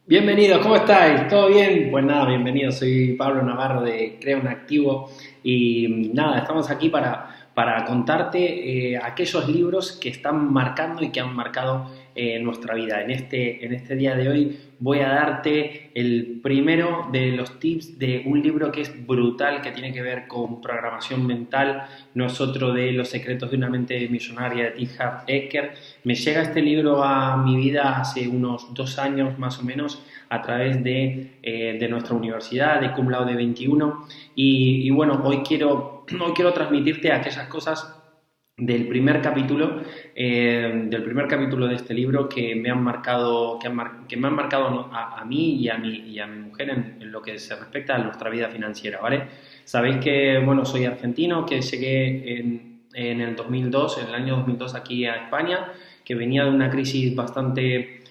Bienvenidos, ¿cómo estáis? ¿Todo bien? Pues nada, bienvenidos. Soy Pablo Navarro de Crea un Activo y nada, estamos aquí para contarte aquellos libros que están marcando y que han marcado nuestra vida. En este día de hoy voy a darte el primero de los tips de un libro que es brutal, que tiene que ver con programación mental. No es otro de Los secretos de una mente millonaria de T. Harv Eker. Me llega este libro a mi vida hace unos 2 años más o menos a través de nuestra universidad, de Cum Laude 21 y bueno, hoy quiero transmitirte aquellas cosas del primer capítulo de este libro que me han marcado, que me han marcado ¿no? a mí y a mi mujer en lo que se respecta a nuestra vida financiera, ¿vale? Sabéis que, bueno, soy argentino, que llegué en el 2002, en el año 2002 aquí a España, que venía de una crisis bastante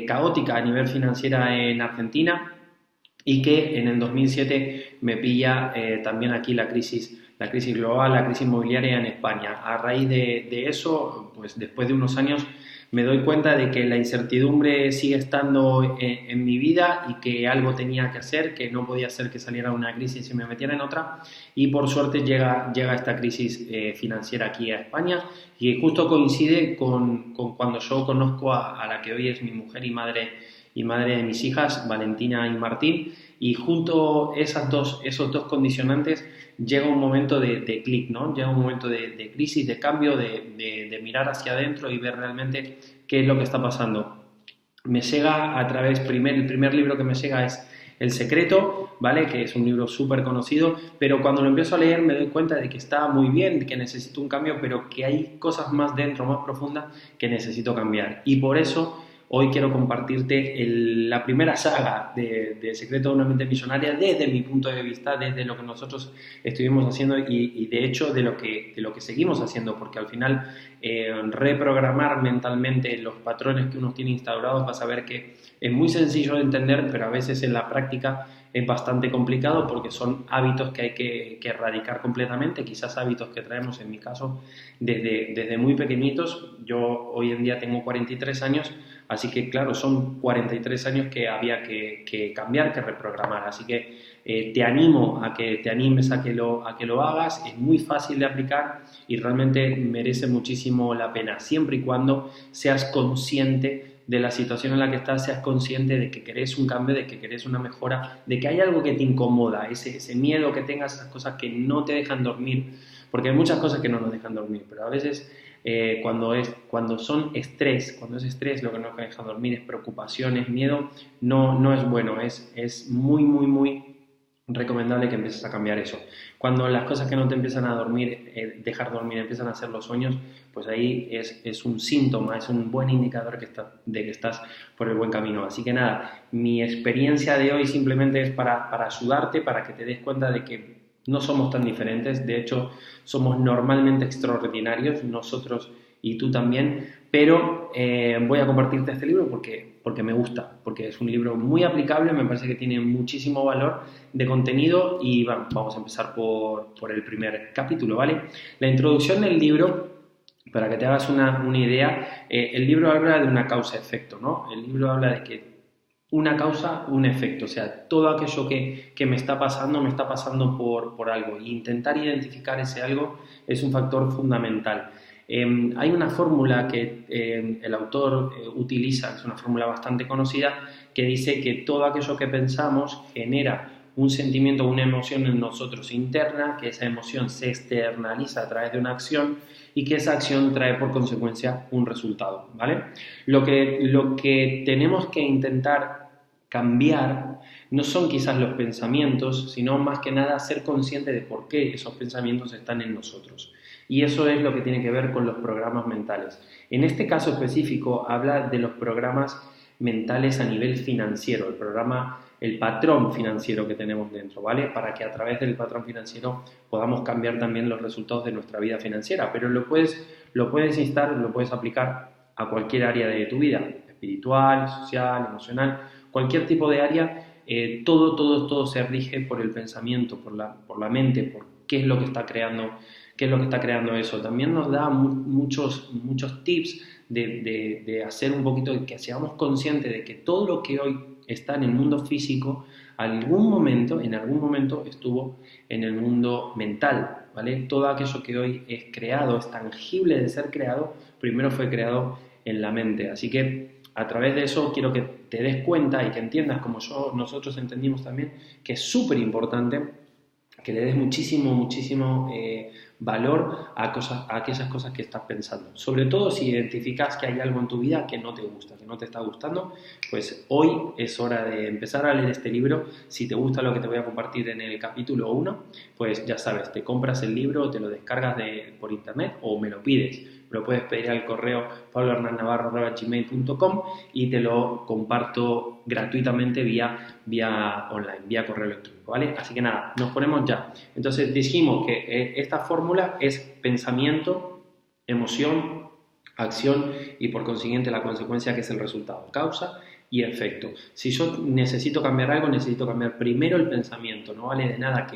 caótica a nivel financiera en Argentina y que en el 2007 me pilla también aquí la crisis global, la crisis inmobiliaria en España. A raíz de eso, pues después de unos años me doy cuenta de que la incertidumbre sigue estando en mi vida y que algo tenía que hacer, que no podía ser que saliera una crisis y me metiera en otra. Y por suerte llega esta crisis financiera aquí a España y justo coincide con cuando yo conozco a la que hoy es mi mujer y madre de mis hijas, Valentina y Martín, y junto esos dos condicionantes llega un momento de clic, ¿no? Llega un momento de crisis, de cambio, de mirar hacia adentro y ver realmente qué es lo que está pasando. Me llega a través, el primer libro que me llega es El Secreto, ¿vale? Que es un libro súper conocido, pero cuando lo empiezo a leer me doy cuenta de que está muy bien, que necesito un cambio, pero que hay cosas más dentro, más profundas, que necesito cambiar. Y por eso hoy quiero compartirte la primera saga de Secreto de una mente millonaria desde mi punto de vista, desde lo que nosotros estuvimos haciendo y de hecho de lo que seguimos haciendo, porque al final reprogramar mentalmente los patrones que uno tiene instaurados, vas a ver que es muy sencillo de entender, pero a veces en la práctica es bastante complicado porque son hábitos que hay que erradicar completamente, quizás hábitos que traemos, en mi caso, desde muy pequeñitos. Yo hoy en día tengo 43 años, así que claro, son 43 años que había que cambiar, que reprogramar. Así que te animo a que te animes a que lo hagas, es muy fácil de aplicar y realmente merece muchísimo la pena, siempre y cuando seas consciente de la situación en la que estás, seas consciente de que querés un cambio, de que querés una mejora, de que hay algo que te incomoda, ese miedo que tengas, esas cosas que no te dejan dormir, porque hay muchas cosas que no nos dejan dormir, pero a veces cuando es estrés lo que nos deja dormir, es preocupación, es miedo, no es bueno, es muy, muy, muy recomendable que empieces a cambiar eso. Cuando las cosas que no te empiezan a dormir, dejar dormir, empiezan a ser los sueños, pues ahí es un síntoma, es un buen indicador de que estás por el buen camino. Así que nada, mi experiencia de hoy simplemente es para ayudarte, para que te des cuenta de que no somos tan diferentes, de hecho somos normalmente extraordinarios, nosotros y tú también, pero voy a compartirte este libro porque me gusta, porque es un libro muy aplicable, me parece que tiene muchísimo valor de contenido y bueno, vamos a empezar por el primer capítulo, ¿vale? La introducción del libro, para que te hagas una idea, el libro habla de una causa-efecto, ¿no? El libro habla de que una causa, un efecto, o sea, todo aquello que me está pasando por algo. E intentar identificar ese algo es un factor fundamental. Hay una fórmula que el autor utiliza, que es una fórmula bastante conocida, que dice que todo aquello que pensamos genera un sentimiento, una emoción en nosotros interna, que esa emoción se externaliza a través de una acción y que esa acción trae por consecuencia un resultado, ¿vale? Lo que tenemos que intentar cambiar no son quizás los pensamientos, sino más que nada ser consciente de por qué esos pensamientos están en nosotros. Y eso es lo que tiene que ver con los programas mentales. En este caso específico habla de los programas mentales a nivel financiero, el patrón financiero que tenemos dentro, ¿vale? Para que a través del patrón financiero podamos cambiar también los resultados de nuestra vida financiera. Pero lo puedes instar, lo puedes aplicar a cualquier área de tu vida, espiritual, social, emocional, cualquier tipo de área. Todo se rige por el pensamiento, por la mente, por qué es lo que está creando eso. También nos da muchos tips de hacer un poquito, de que seamos conscientes de que todo lo que hoy está en el mundo físico, en algún momento estuvo en el mundo mental, ¿vale? Todo aquello que hoy es creado, es tangible de ser creado, primero fue creado en la mente. Así que a través de eso quiero que te des cuenta y que entiendas, como nosotros entendimos también, que es súper importante que le des muchísimo valor a aquellas cosas que estás pensando. Sobre todo si identificas que hay algo en tu vida que no te gusta, que no te está gustando, pues hoy es hora de empezar a leer este libro. Si te gusta lo que te voy a compartir en el capítulo 1, pues ya sabes, te compras el libro, te lo descargas por internet o me lo pides. Me lo puedes pedir al correo pablohernannavarro@gmail.com y te lo comparto gratuitamente vía online, vía correo electrónico, ¿vale? Así que nada, nos ponemos ya. Entonces dijimos que esta fórmula es pensamiento, emoción, acción y por consiguiente la consecuencia, que es el resultado, causa y efecto. Si yo necesito cambiar algo, necesito cambiar primero el pensamiento. No vale de nada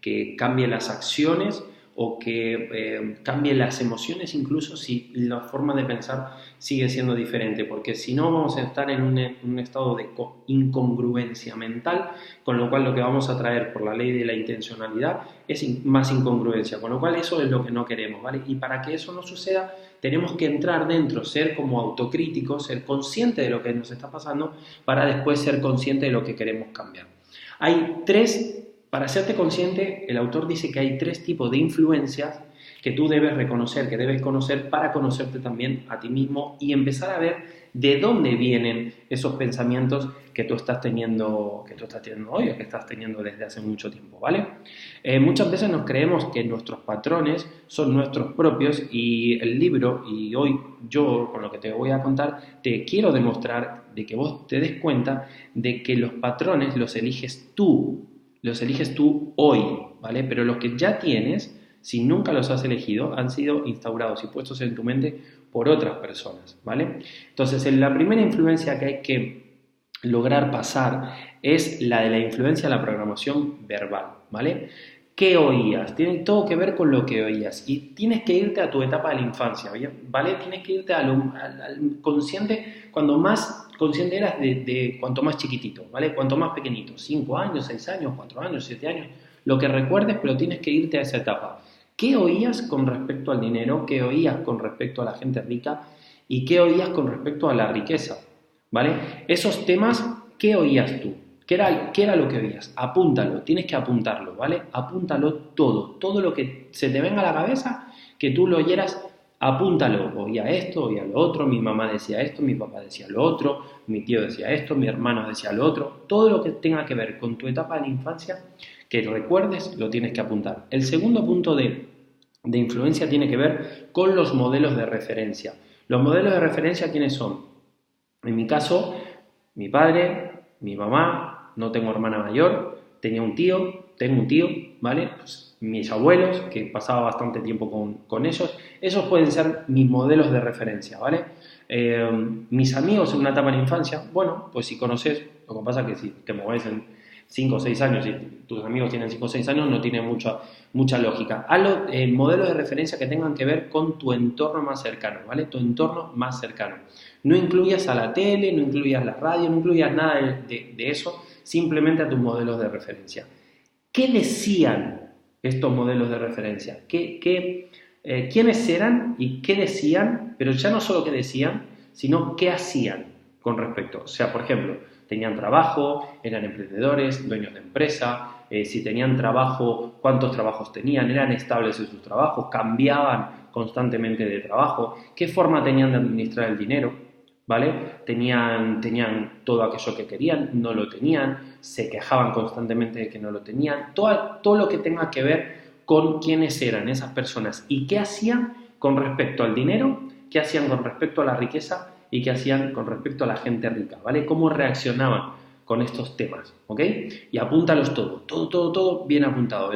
que cambie las acciones o que cambie las emociones, incluso si la forma de pensar sigue siendo diferente, porque si no vamos a estar en un estado de incongruencia mental, con lo cual lo que vamos a traer por la ley de la intencionalidad es más incongruencia, con lo cual eso es lo que no queremos, ¿vale? Y para que eso no suceda, tenemos que entrar dentro, ser como autocríticos, ser consciente de lo que nos está pasando, para después ser consciente de lo que queremos cambiar. Para hacerte consciente, el autor dice que hay 3 tipos de influencias que tú debes reconocer, que debes conocer para conocerte también a ti mismo y empezar a ver de dónde vienen esos pensamientos que tú estás teniendo hoy o que estás teniendo desde hace mucho tiempo, ¿vale? Muchas veces nos creemos que nuestros patrones son nuestros propios y el libro, y hoy yo con lo que te voy a contar, te quiero demostrar de que vos te des cuenta de que los patrones los eliges tú hoy, ¿vale? Pero los que ya tienes, si nunca los has elegido, han sido instaurados y puestos en tu mente por otras personas, ¿vale? Entonces, la primera influencia que hay que lograr pasar es la de la influencia de la programación verbal, ¿vale? ¿Qué oías? Tiene todo que ver con lo que oías y tienes que irte a tu etapa de la infancia, ¿vale? Tienes que irte al consciente, cuando más consciente eras de cuanto más chiquitito, ¿vale? Cuanto más pequeñito, 5 años, 6 años, 4 años, 7 años, lo que recuerdes, pero tienes que irte a esa etapa. ¿Qué oías con respecto al dinero? ¿Qué oías con respecto a la gente rica? ¿Y qué oías con respecto a la riqueza? ¿Vale? Esos temas, ¿qué oías tú? ¿Qué era lo que oías? Apúntalo, tienes que apuntarlo, ¿vale? Apúntalo todo lo que se te venga a la cabeza, que tú lo oyeras, apúntalo. Oía esto, oía lo otro, mi mamá decía esto, mi papá decía lo otro, mi tío decía esto, mi hermano decía lo otro. Todo lo que tenga que ver con tu etapa de la infancia, que recuerdes, lo tienes que apuntar. El segundo punto de influencia tiene que ver con los modelos de referencia. Los modelos de referencia, ¿quiénes son? En mi caso, mi padre, mi mamá, no tengo hermana mayor, tengo un tío, ¿vale? Pues mis abuelos, que pasaba bastante tiempo con ellos, esos pueden ser mis modelos de referencia, ¿vale? Mis amigos en una etapa de la infancia, bueno, pues si conoces, lo que pasa es que si te mueves en 5 o 6 años y tus amigos tienen 5 o 6 años, no tiene mucha lógica. Hazlo en modelos de referencia que tengan que ver con tu entorno más cercano, ¿vale? Tu entorno más cercano. No incluyas a la tele, no incluyas la radio, no incluyas nada de eso, simplemente a tus modelos de referencia. ¿Qué decían estos modelos de referencia? ¿Quiénes eran y qué decían? Pero ya no solo qué decían, sino qué hacían con respecto. O sea, por ejemplo, tenían trabajo, eran emprendedores, dueños de empresa, si tenían trabajo, cuántos trabajos tenían, eran estables en sus trabajos, cambiaban constantemente de trabajo, qué forma tenían de administrar el dinero, ¿vale? Tenían todo aquello que querían, no lo tenían, se quejaban constantemente de que no lo tenían, todo lo que tenga que ver con quiénes eran esas personas y qué hacían con respecto al dinero, qué hacían con respecto a la riqueza y qué hacían con respecto a la gente rica, ¿vale? Cómo reaccionaban con estos temas, ¿ok? Y apúntalos todo bien apuntado.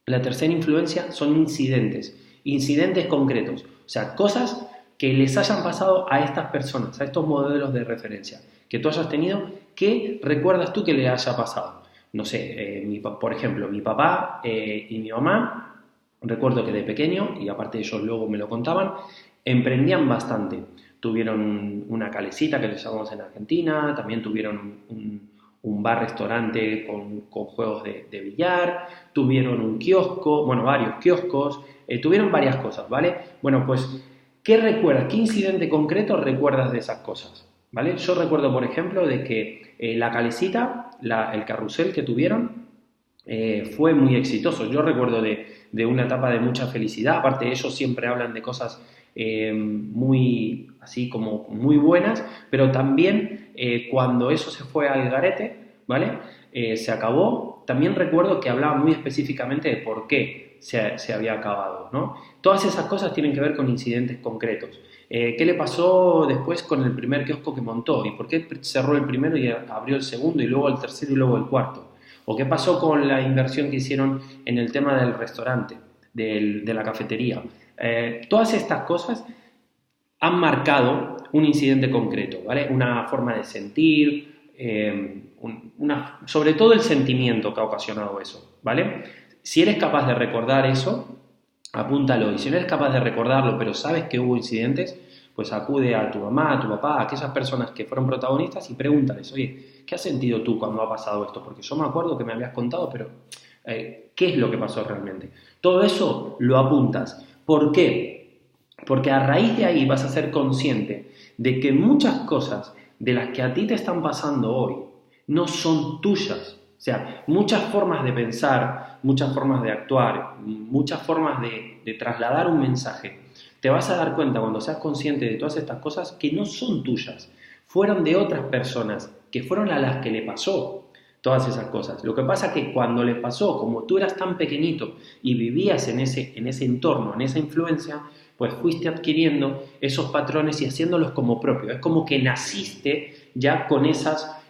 La tercera influencia son incidentes concretos, o sea, cosas que les hayan pasado a estas personas, a estos modelos de referencia, que tú hayas tenido, que recuerdas tú que le haya pasado. No sé, por ejemplo, mi papá y mi mamá, recuerdo que de pequeño, y aparte ellos luego me lo contaban, emprendían bastante. Tuvieron una calecita que les llamamos en Argentina, también tuvieron un bar-restaurante con juegos de billar, tuvieron un kiosco, bueno, varios kioscos, tuvieron varias cosas, ¿vale? Bueno, pues, ¿qué recuerdas? ¿Qué incidente concreto recuerdas de esas cosas? ¿Vale? Yo recuerdo, por ejemplo, de que la calecita, el carrusel que tuvieron, fue muy exitoso. Yo recuerdo de una etapa de mucha felicidad, aparte ellos siempre hablan de cosas muy, así como muy buenas, pero también cuando eso se fue al garete, ¿vale? Se acabó, también recuerdo que hablaba muy específicamente de por qué se había acabado, ¿no? Todas esas cosas tienen que ver con incidentes concretos. ¿Qué le pasó después con el primer kiosco que montó? ¿Y por qué cerró el primero y abrió el segundo y luego el tercero y luego el cuarto? ¿O qué pasó con la inversión que hicieron en el tema del restaurante, de la cafetería? Todas estas cosas han marcado un incidente concreto, ¿vale? Una forma de sentir, sobre todo el sentimiento que ha ocasionado eso, ¿vale? Si eres capaz de recordar eso, apúntalo. Y si no eres capaz de recordarlo, pero sabes que hubo incidentes, pues acude a tu mamá, a tu papá, a aquellas personas que fueron protagonistas y pregúntales, oye, ¿qué has sentido tú cuando ha pasado esto? Porque yo me acuerdo que me habías contado, pero ¿qué es lo que pasó realmente? Todo eso lo apuntas. ¿Por qué? Porque a raíz de ahí vas a ser consciente de que muchas cosas de las que a ti te están pasando hoy no son tuyas. O sea, muchas formas de pensar, muchas formas de actuar, muchas formas de trasladar un mensaje. Te vas a dar cuenta cuando seas consciente de todas estas cosas que no son tuyas. Fueron de otras personas, que fueron a las que le pasó todas esas cosas. Lo que pasa es que cuando le pasó, como tú eras tan pequeñito y vivías en ese entorno, en esa influencia, pues fuiste adquiriendo esos patrones y haciéndolos como propios. Es como que naciste ya con esa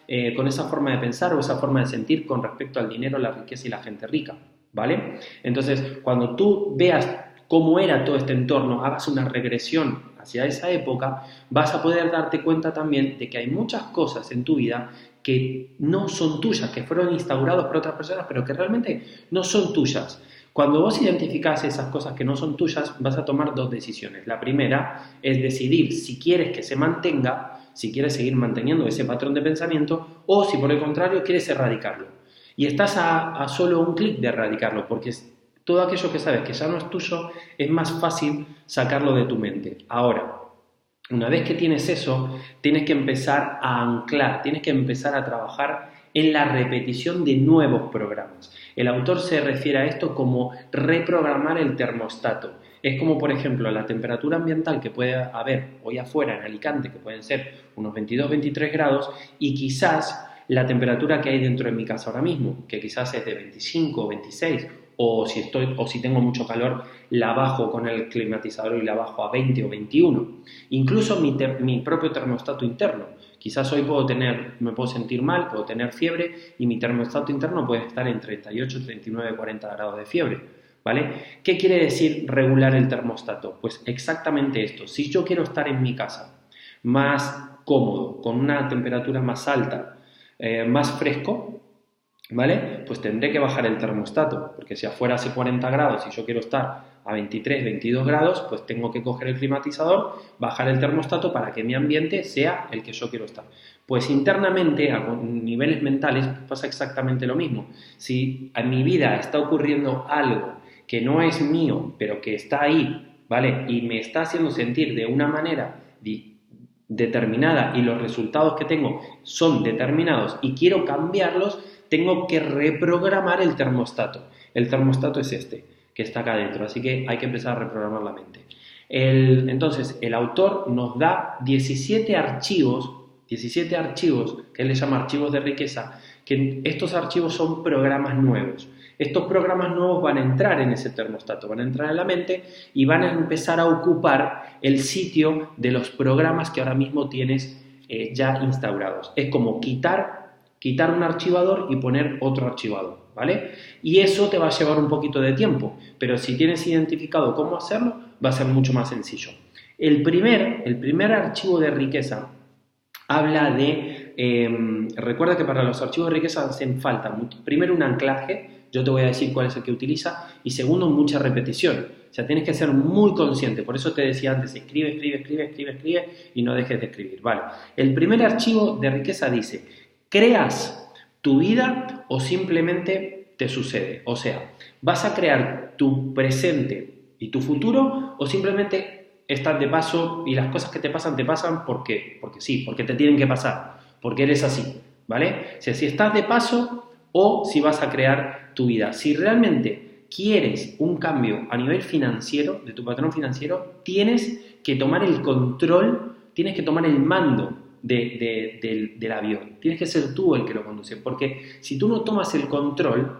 forma de pensar o esa forma de sentir con respecto al dinero, la riqueza y la gente rica, ¿vale? Entonces, cuando tú veas cómo era todo este entorno, hagas una regresión hacia esa época, vas a poder darte cuenta también de que hay muchas cosas en tu vida que no son tuyas, que fueron instauradas por otras personas, pero que realmente no son tuyas. Cuando vos identificás esas cosas que no son tuyas, vas a tomar dos decisiones. La primera es decidir si quieres que se mantenga, si quieres seguir manteniendo ese patrón de pensamiento, o si por el contrario quieres erradicarlo. Y estás a solo un clic de erradicarlo, porque todo aquello que sabes que ya no es tuyo, es más fácil sacarlo de tu mente. Ahora, una vez que tienes eso, tienes que empezar a anclar, tienes que empezar a trabajar en la repetición de nuevos programas. El autor se refiere a esto como reprogramar el termostato. Es como, por ejemplo, la temperatura ambiental que puede haber hoy afuera en Alicante, que pueden ser unos 22-23 grados, y quizás la temperatura que hay dentro de mi casa ahora mismo, que quizás es de 25 o 26, o si tengo mucho calor, la bajo con el climatizador y la bajo a 20 o 21. Incluso mi propio termostato interno. Quizás hoy me puedo sentir mal, puedo tener fiebre y mi termostato interno puede estar en 38, 39, 40 grados de fiebre, ¿vale? ¿Qué quiere decir regular el termostato? Pues exactamente esto. Si yo quiero estar en mi casa más cómodo, con una temperatura más alta, más fresco, ¿vale? Pues tendré que bajar el termostato, porque si afuera hace 40 grados y yo quiero estar a 23, 22 grados, pues tengo que coger el climatizador, bajar el termostato para que mi ambiente sea el que yo quiero estar. Pues internamente, a niveles mentales, pasa exactamente lo mismo. Si en mi vida está ocurriendo algo que no es mío, pero que está ahí, ¿vale? Y me está haciendo sentir de una manera determinada y los resultados que tengo son determinados y quiero cambiarlos, tengo que reprogramar el termostato. El termostato es este, que está acá adentro, así que hay que empezar a reprogramar la mente. Entonces, el autor nos da 17 archivos, que él le llama archivos de riqueza, que estos archivos son programas nuevos. Estos programas nuevos van a entrar en ese termostato, van a entrar en la mente y van a empezar a ocupar el sitio de los programas que ahora mismo tienes ya instaurados. Es como quitar un archivador y poner otro archivador, ¿vale? Y eso te va a llevar un poquito de tiempo, pero si tienes identificado cómo hacerlo, va a ser mucho más sencillo. El primer archivo de riqueza habla de, recuerda que para los archivos de riqueza hacen falta primero un anclaje, yo te voy a decir cuál es el que utiliza. Y segundo, mucha repetición. O sea, tienes que ser muy consciente. Por eso te decía antes, escribe y no dejes de escribir. Vale. El primer archivo de riqueza dice, ¿creas tu vida o simplemente te sucede? O sea, ¿vas a crear tu presente y tu futuro o simplemente estás de paso y las cosas que te pasan ¿por qué? Porque sí, porque te tienen que pasar, porque eres así, ¿vale? O sea, si estás de paso o si vas a crear tu vida. Si realmente quieres un cambio a nivel financiero, de tu patrón financiero, tienes que tomar el control, tienes que tomar el mando del avión. Tienes que ser tú el que lo conduce, porque si tú no tomas el control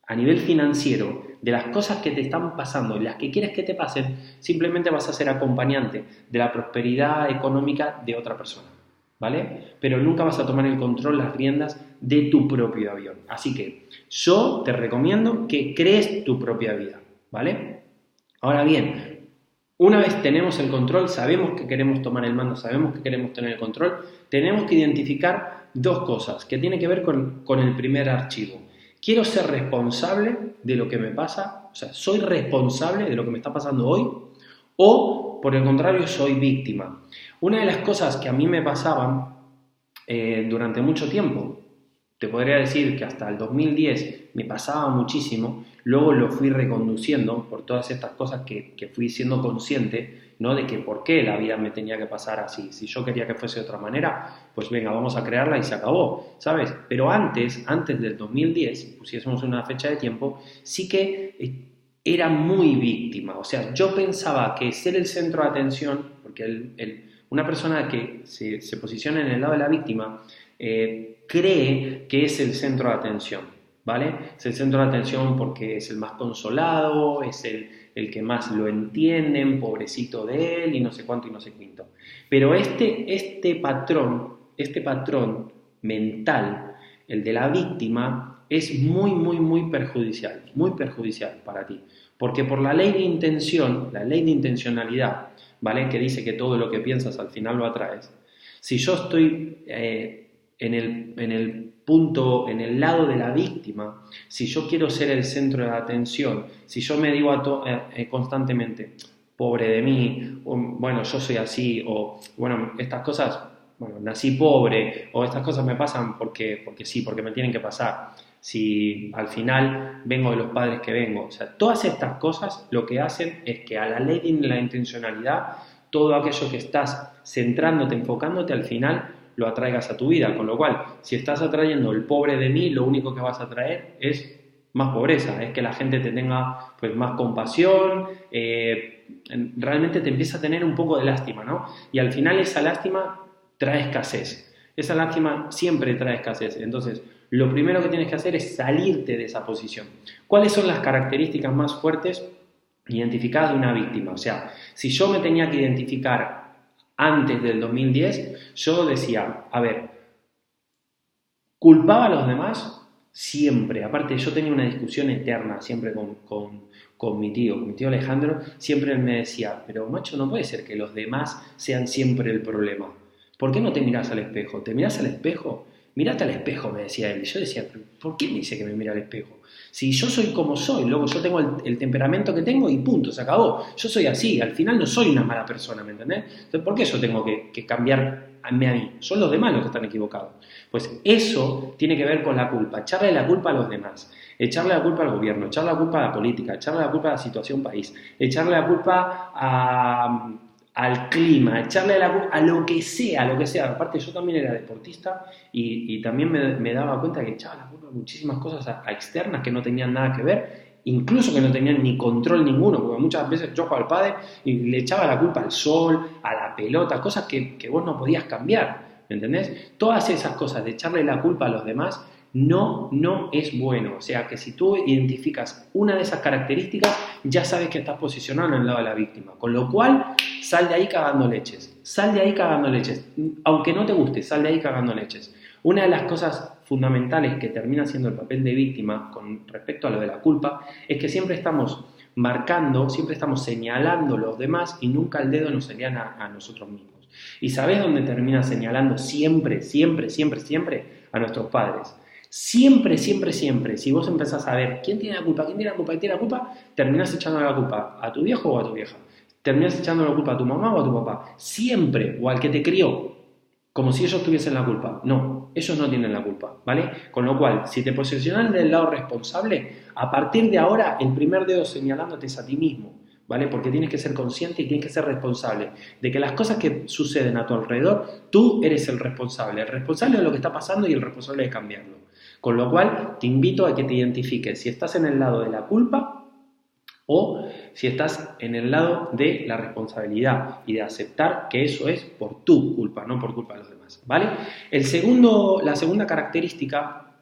a nivel financiero de las cosas que te están pasando y las que quieres que te pasen, simplemente vas a ser acompañante de la prosperidad económica de otra persona, ¿vale? Pero nunca vas a tomar el control, las riendas de tu propio avión. Así que yo te recomiendo que crees tu propia vida, ¿vale? Ahora bien, una vez tenemos el control, sabemos que queremos tomar el mando, sabemos que queremos tener el control, tenemos que identificar dos cosas que tienen que ver con el primer archivo. Quiero ser responsable de lo que me pasa, o sea, soy responsable de lo que me está pasando hoy, o por el contrario, soy víctima. Una de las cosas que a mí me pasaban durante mucho tiempo, te podría decir que hasta el 2010 me pasaba muchísimo, luego lo fui reconduciendo por todas estas cosas que fui siendo consciente, ¿no? De que por qué la vida me tenía que pasar así. Si yo quería que fuese de otra manera, pues venga, vamos a crearla y se acabó, ¿sabes? Pero antes del 2010, si pusiésemos una fecha de tiempo, sí que era muy víctima. O sea, yo pensaba que ser el centro de atención, porque una persona que se posiciona en el lado de la víctima, cree que es el centro de atención, ¿vale? Es el centro de atención porque es el más consolado, es el que más lo entienden, pobrecito de él y no sé cuánto y no sé cuánto. Pero este patrón mental, el de la víctima, es muy perjudicial para ti. Porque por la ley de intención, la ley de intencionalidad, ¿vale? Que dice que todo lo que piensas al final lo atraes. Si yo estoy en el punto, en el lado de la víctima, si yo quiero ser el centro de la atención, si yo me digo constantemente, pobre de mí, o, bueno, yo soy así, o bueno, estas cosas, bueno, nací pobre, o estas cosas me pasan porque sí, porque me tienen que pasar. Si al final vengo de los padres que vengo. O sea, todas estas cosas lo que hacen es que a la ley de la intencionalidad, todo aquello que estás centrándote, enfocándote, al final lo atraigas a tu vida. Con lo cual, si estás atrayendo el pobre de mí, lo único que vas a atraer es más pobreza, es que la gente te tenga pues más compasión, realmente te empieza a tener un poco de lástima, ¿no? Y al final esa lástima trae escasez. Esa lástima siempre trae escasez. Entonces, lo primero que tienes que hacer es salirte de esa posición. ¿Cuáles son las características más fuertes identificadas de una víctima? O sea, si yo me tenía que identificar antes del 2010, yo decía, a ver, ¿culpaba a los demás? Siempre. Aparte, yo tenía una discusión eterna siempre con mi tío Alejandro. Siempre él me decía, pero macho, no puede ser que los demás sean siempre el problema. ¿Por qué no te miras al espejo? ¿Te miras al espejo? Mírate al espejo, me decía él. Y yo decía, ¿por qué me dice que me mira al espejo? Si yo soy como soy, luego yo tengo el temperamento que tengo y punto, se acabó. Yo soy así, al final no soy una mala persona, ¿me entendés? Entonces, ¿por qué yo tengo que cambiar a mí? Son los demás los que están equivocados. Pues eso tiene que ver con la culpa, echarle la culpa a los demás, echarle la culpa al gobierno, echarle la culpa a la política, echarle la culpa a la situación país, echarle la culpa al clima, echarle la culpa a lo que sea. Aparte, yo también era deportista y también me daba cuenta que echaba la culpa a muchísimas cosas a externas que no tenían nada que ver, incluso que no tenían ni control ninguno, porque muchas veces yo jugaba al pádel y le echaba la culpa al sol, a la pelota, cosas que vos no podías cambiar, ¿me entendés? Todas esas cosas de echarle la culpa a los demás no es bueno. O sea, que si tú identificas una de esas características, ya sabes que estás posicionado en el lado de la víctima. Con lo cual, sal de ahí cagando leches. Sal de ahí cagando leches. Aunque no te guste, sal de ahí cagando leches. Una de las cosas fundamentales que termina siendo el papel de víctima con respecto a lo de la culpa es que siempre estamos marcando, siempre estamos señalando a los demás y nunca el dedo nos señala a nosotros mismos. ¿Y sabés dónde termina señalando siempre? A nuestros padres. Siempre, siempre, siempre, si vos empezás a ver quién tiene la culpa, quién tiene la culpa, quién tiene la culpa, terminás echando la culpa a tu viejo o a tu vieja. Terminás echando la culpa a tu mamá o a tu papá. Siempre, o al que te crió, como si ellos tuviesen la culpa. No, ellos no tienen la culpa, ¿vale? Con lo cual, si te posicionas del lado responsable, a partir de ahora, el primer dedo señalándote es a ti mismo, ¿vale? Porque tienes que ser consciente y tienes que ser responsable de que las cosas que suceden a tu alrededor, tú eres el responsable de lo que está pasando y el responsable de cambiarlo. Con lo cual, te invito a que te identifiques si estás en el lado de la culpa o si estás en el lado de la responsabilidad y de aceptar que eso es por tu culpa, no por culpa de los demás, ¿vale? La segunda característica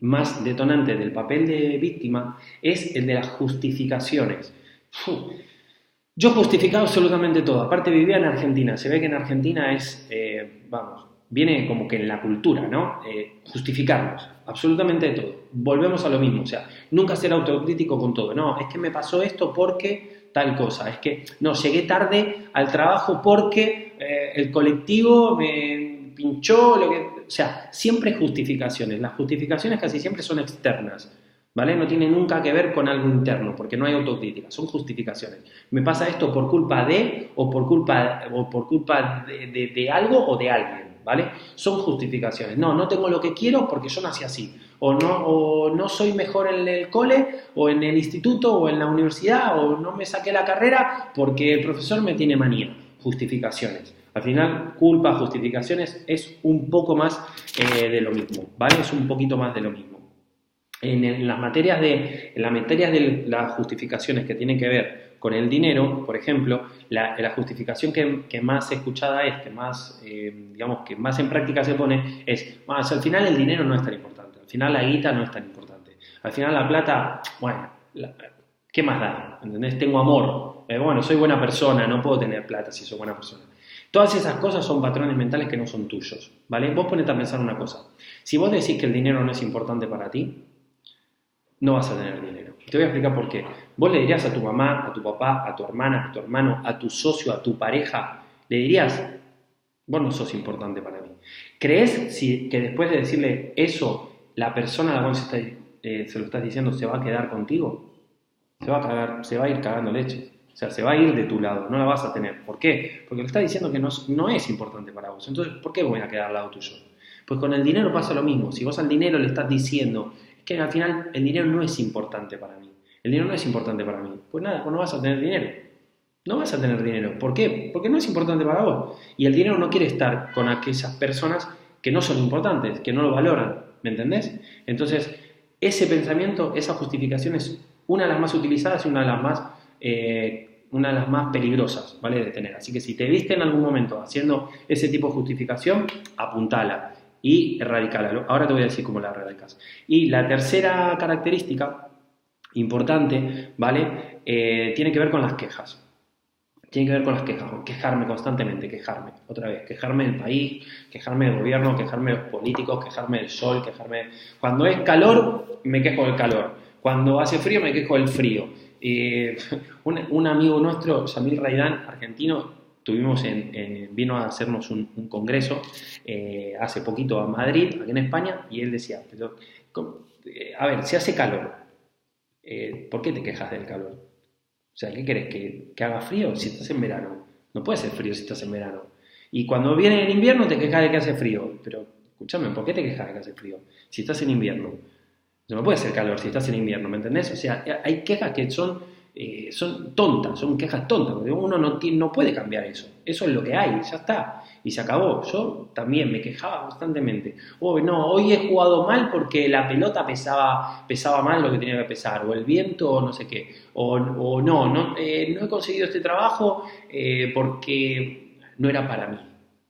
más detonante del papel de víctima es el de las justificaciones. Yo justificaba absolutamente todo. Aparte vivía en Argentina. Se ve que en Argentina es, viene como que en la cultura, ¿no? Justificarnos absolutamente todo. Volvemos a lo mismo. O sea, nunca ser autocrítico con todo. No, es que me pasó esto porque tal cosa. Es que, no, llegué tarde al trabajo porque el colectivo me pinchó, o sea, siempre justificaciones. Las justificaciones casi siempre son externas. ¿Vale? No tiene nunca que ver con algo interno, porque no hay autocrítica, son justificaciones. Me pasa esto por culpa de, o por culpa de algo o de alguien, ¿vale? Son justificaciones. No tengo lo que quiero porque yo nací así. O no soy mejor en el cole, o en el instituto, o en la universidad, o no me saqué la carrera porque el profesor me tiene manía. Justificaciones. Al final, culpa, justificaciones es un poco más de lo mismo, ¿vale? Es un poquito más de lo mismo. En las materias de las justificaciones que tienen que ver con el dinero, por ejemplo, la justificación que más escuchada es, que más, digamos, que más en práctica se pone es, al final el dinero no es tan importante, al final la guita no es tan importante, al final la plata, bueno, ¿qué más da? ¿Entendés? Tengo amor, bueno, soy buena persona, no puedo tener plata si soy buena persona. Todas esas cosas son patrones mentales que no son tuyos, ¿vale? Vos ponete a pensar una cosa, si vos decís que el dinero no es importante para ti, no vas a tener dinero. Te voy a explicar por qué. Vos le dirías a tu mamá, a tu papá, a tu hermana, a tu hermano, a tu socio, a tu pareja, le dirías, vos no sos importante para mí. ¿Crees que después de decirle eso, la persona a la cual se lo estás diciendo se va a quedar contigo? Se va a ir cagando leche. O sea, se va a ir de tu lado, no la vas a tener. ¿Por qué? Porque le está diciendo que no es importante para vos. Entonces, ¿por qué voy a quedar al lado tuyo? Pues con el dinero pasa lo mismo. Si vos al dinero le estás diciendo que al final el dinero no es importante para mí. El dinero no es importante para mí. Pues nada, pues no vas a tener dinero. No vas a tener dinero. ¿Por qué? Porque no es importante para vos. Y el dinero no quiere estar con aquellas personas que no son importantes, que no lo valoran. ¿Me entendés? Entonces, ese pensamiento, esa justificación es una de las más utilizadas y una de las más peligrosas, ¿vale? De tener. Así que si te viste en algún momento haciendo ese tipo de justificación, apuntala y erradicala. Ahora te voy a decir cómo la erradicas. Y la tercera característica importante, ¿vale? Tiene que ver con las quejas. Tiene que ver con las quejas, con quejarme constantemente, quejarme, otra vez, quejarme del país, quejarme del gobierno, quejarme de los políticos, quejarme del sol, Cuando es calor, me quejo del calor. Cuando hace frío, me quejo del frío. Un amigo nuestro, Yamil Raidán, argentino, vino a hacernos un congreso hace poquito a Madrid, aquí en España, y él decía, a ver, si hace calor, ¿por qué te quejas del calor? O sea, ¿qué querés? ¿Que haga frío si estás en verano? No puede ser frío si estás en verano. Y cuando viene el invierno te quejas de que hace frío. Pero, escúchame, ¿por qué te quejas de que hace frío si estás en invierno? No puede ser calor si estás en invierno, ¿me entendés? O sea, hay quejas que son tontas, son quejas tontas, porque uno no puede cambiar eso. Eso es lo que hay, ya está. Y se acabó. Yo también me quejaba constantemente. Hoy he jugado mal porque la pelota pesaba mal lo que tenía que pesar, o el viento, o no sé qué. No he conseguido este trabajo porque no era para mí.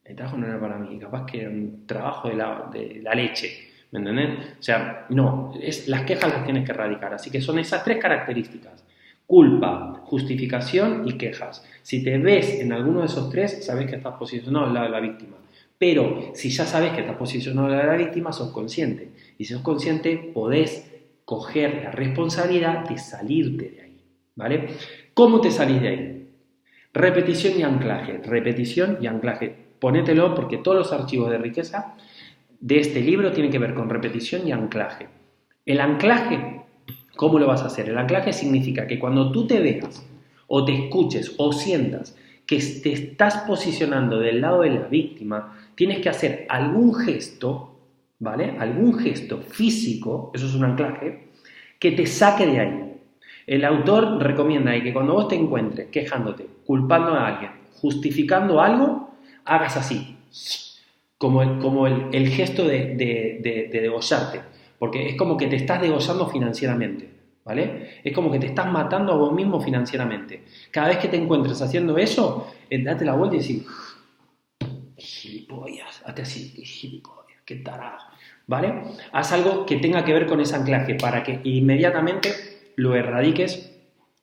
El trabajo no era para mí, capaz que era un trabajo de la leche. ¿Me entendés? O sea, las quejas las tienes que erradicar. Así que son esas tres características. Culpa, justificación y quejas. Si te ves en alguno de esos tres, sabes que estás posicionado al lado de la víctima. Pero si ya sabes que estás posicionado al lado de la víctima, sos consciente. Y si sos consciente, podés coger la responsabilidad de salirte de ahí. ¿Vale? ¿Cómo te salís de ahí? Repetición y anclaje. Repetición y anclaje. Ponételo porque todos los archivos de riqueza de este libro tiene que ver con repetición y anclaje. El anclaje, ¿cómo lo vas a hacer? El anclaje significa que cuando tú te veas o te escuches o sientas que te estás posicionando del lado de la víctima, tienes que hacer algún gesto, ¿vale? Algún gesto físico, eso es un anclaje, que te saque de ahí. El autor recomienda que cuando vos te encuentres quejándote, culpando a alguien, justificando algo, hagas así, como el gesto de degollarte, porque es como que te estás degollando financieramente, ¿vale? Es como que te estás matando a vos mismo financieramente. Cada vez que te encuentres haciendo eso, date la vuelta y decir, gilipollas, hazte así, gilipollas, qué tarado, ¿vale? Haz algo que tenga que ver con ese anclaje para que inmediatamente lo erradiques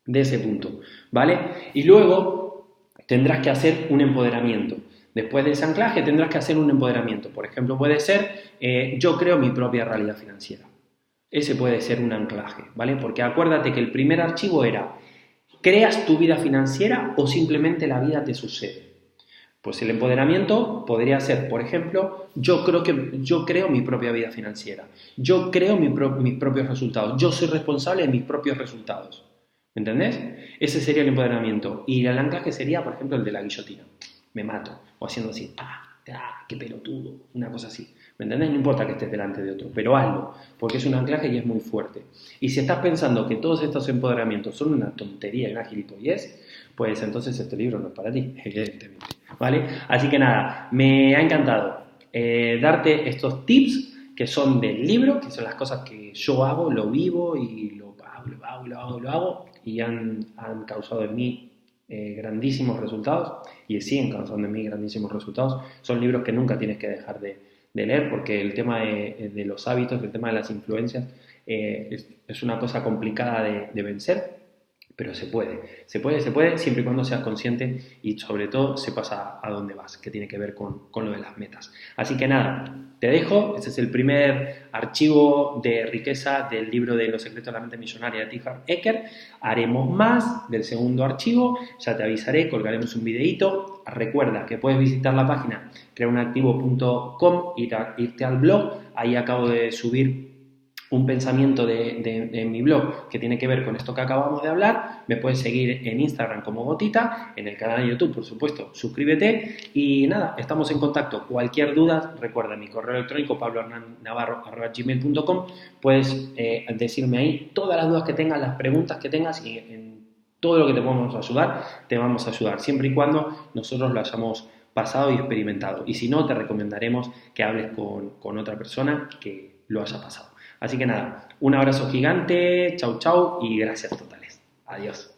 de ese punto, ¿vale? Y luego tendrás que hacer un empoderamiento. Después de ese anclaje tendrás que hacer un empoderamiento. Por ejemplo, puede ser, yo creo mi propia realidad financiera. Ese puede ser un anclaje, ¿vale? Porque acuérdate que el primer archivo era, ¿creas tu vida financiera o simplemente la vida te sucede? Pues el empoderamiento podría ser, por ejemplo, yo creo mi propia vida financiera. Yo creo mis propios resultados. Yo soy responsable de mis propios resultados. ¿Me entendés? Ese sería el empoderamiento. Y el anclaje sería, por ejemplo, el de la guillotina. Me mato. O haciendo así, qué pelotudo. Una cosa así. ¿Me entendés? No importa que estés delante de otro, pero hazlo, porque es un anclaje y es muy fuerte. Y si estás pensando que todos estos empoderamientos son una tontería y una gilipollez, pues entonces este libro no es para ti, evidentemente. ¿Vale? Así que nada, me ha encantado darte estos tips que son del libro, que son las cosas que yo hago, lo vivo y lo hago y han causado en mí grandísimos resultados y siguen causando en mí grandísimos resultados. Son libros que nunca tienes que dejar de leer porque el tema de los hábitos, el tema de las influencias es una cosa complicada de vencer, pero se puede, siempre y cuando seas consciente y sobre todo sepas a dónde vas, que tiene que ver con lo de las metas. Así que nada, te dejo, este es el primer archivo de riqueza del libro de Los secretos de la mente millonaria de T. Harv Eker. Haremos más del segundo archivo, ya te avisaré, colgaremos un videito. Recuerda que puedes visitar la página creaunactivo.com, irte al blog, ahí acabo de subir un pensamiento de mi blog que tiene que ver con esto que acabamos de hablar. Me puedes seguir en Instagram como Gotita, en el canal de YouTube, por supuesto, suscríbete y nada, estamos en contacto. Cualquier duda, recuerda mi correo electrónico pablohernannavarro@gmail.com. Puedes decirme ahí todas las dudas que tengas, las preguntas que tengas y en todo lo que te podamos ayudar, te vamos a ayudar, siempre y cuando nosotros lo hayamos pasado y experimentado. Y si no, te recomendaremos que hables con otra persona que lo haya pasado. Así que nada, un abrazo gigante, chau chau y gracias totales. Adiós.